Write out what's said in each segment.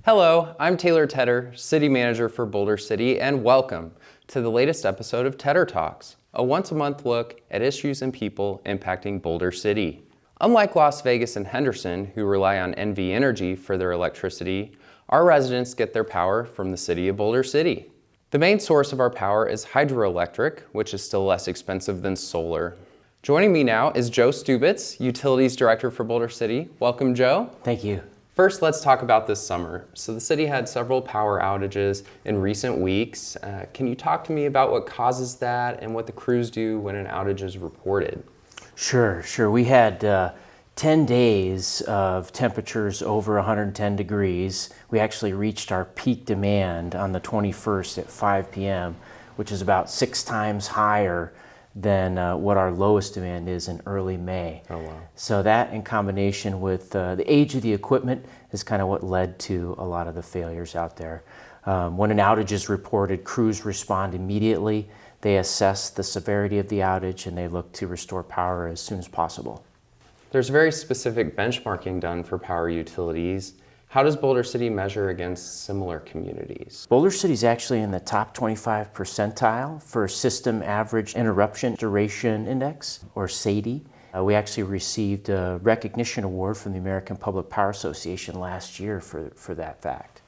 Hello, I'm Taylour Tedder, City Manager for Boulder City, and welcome to the latest episode of Tedder Talks, a once-a-month look at issues and people impacting Boulder City. Unlike Las Vegas and Henderson, who rely on NV Energy for their electricity, our residents get their power from the city of Boulder City. The main source of our power is hydroelectric, which is still less expensive than solar. Joining me now is Joe Stubitz, Utilities Director for Boulder City. Welcome, Joe. Thank you. First, let's talk about this summer. So the city had several power outages in recent weeks. Can you talk to me about what causes that and what the crews do when an outage is reported? Sure. We had 10 days of temperatures over 110 degrees. We actually reached our peak demand on the 21st at 5 p.m., which is about 6 times higher than what our lowest demand is in early May. Oh, wow. So that in combination with the age of the equipment is kind of what led to a lot of the failures out there. When an outage is reported, crews respond immediately. They assess the severity of the outage and they look to restore power as soon as possible. There's very specific benchmarking done for power utilities. How does Boulder City measure against similar communities? Boulder City is actually in the top 25 percentile for System Average Interruption Duration Index, or SAIDI. We actually received a recognition award from the American Public Power Association last year for that fact.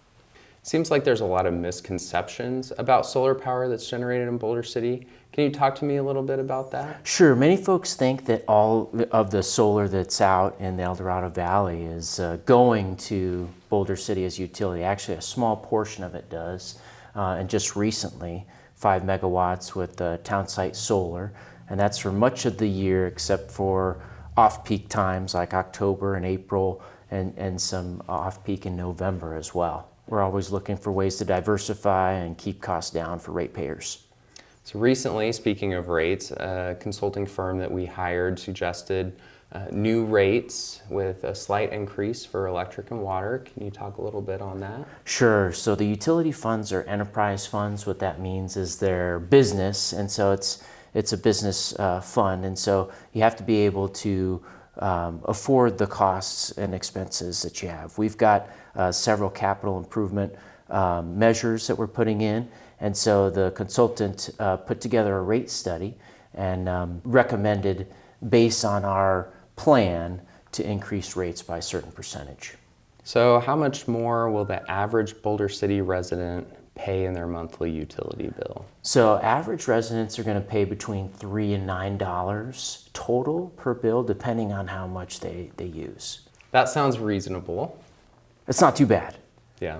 Seems like there's a lot of misconceptions about solar power that's generated in Boulder City. Can you talk to me a little bit about that? Sure. Many folks think that all of the solar that's out in the El Dorado Valley is going to Boulder City as utility. Actually, a small portion of it does. And just recently, 5 megawatts with town site solar. And that's for much of the year except for off-peak times like October and April and some off-peak in November as well. We're always looking for ways to diversify and keep costs down for ratepayers. So recently, speaking of rates, a consulting firm that we hired suggested new rates with a slight increase for electric and water. Can you talk a little bit on that? Sure. So the utility funds are enterprise funds. What that means is they're business, and so it's a business fund, and so you have to be able to afford the costs and expenses that you have. We've got several capital improvement measures that we're putting in, and so the consultant put together a rate study and recommended, based on our plan, to increase rates by a certain percentage. So how much more will the average Boulder City resident pay in their monthly utility bill? So average residents are going to pay between $3 and $9 total per bill, depending on how much they use. That sounds reasonable. It's not too bad. Yeah,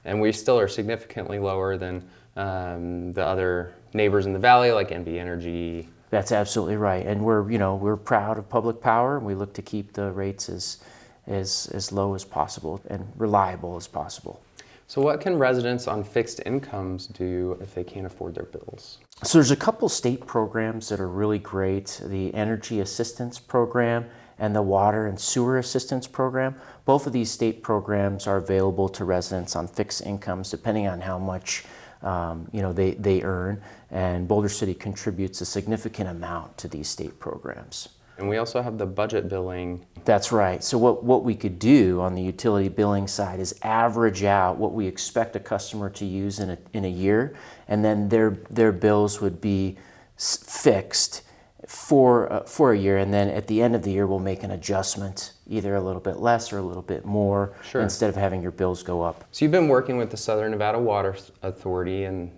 and we still are significantly lower than the other neighbors in the valley, like NV Energy. That's absolutely right, and we're proud of public power, and we look to keep the rates as low as possible and reliable as possible. So what can residents on fixed incomes do if they can't afford their bills? So there's a couple state programs that are really great, the Energy Assistance Program and the Water and Sewer Assistance Program. Both of these state programs are available to residents on fixed incomes depending on how much they earn, and Boulder City contributes a significant amount to these state programs. And we also have the budget billing. That's right. So what we could do on the utility billing side is average out what we expect a customer to use in a year, and then their bills would be fixed for a year, and then at the end of the year we'll make an adjustment, either a little bit less or a little bit more, Sure, instead of having your bills go up. So you've been working with the Southern Nevada Water Authority in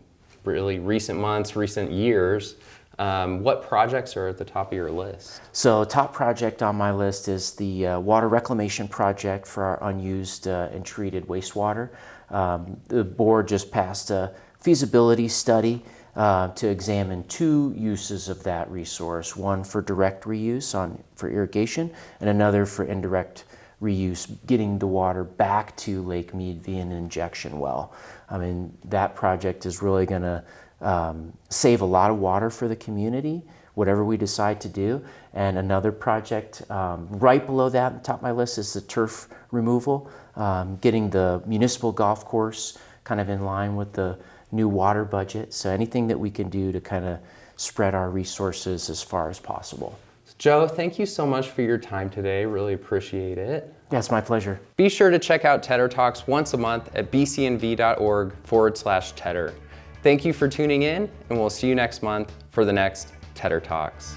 really recent months, recent years. What projects are at the top of your list? So top project on my list is the water reclamation project for our unused and treated wastewater. The board just passed a feasibility study to examine 2 uses of that resource, one for direct reuse for irrigation and another for indirect reuse, getting the water back to Lake Mead via an injection well. I mean, that project is really going to save a lot of water for the community, whatever we decide to do. And another project right below that, on top of my list, is the turf removal, getting the municipal golf course kind of in line with the new water budget. So anything that we can do to kind of spread our resources as far as possible. Joe, thank you so much for your time today. Really appreciate it. Yeah, it's my pleasure. Be sure to check out Tedder Talks once a month at bcnv.org/Tedder. Thank you for tuning in, and we'll see you next month for the next Tedder Talks.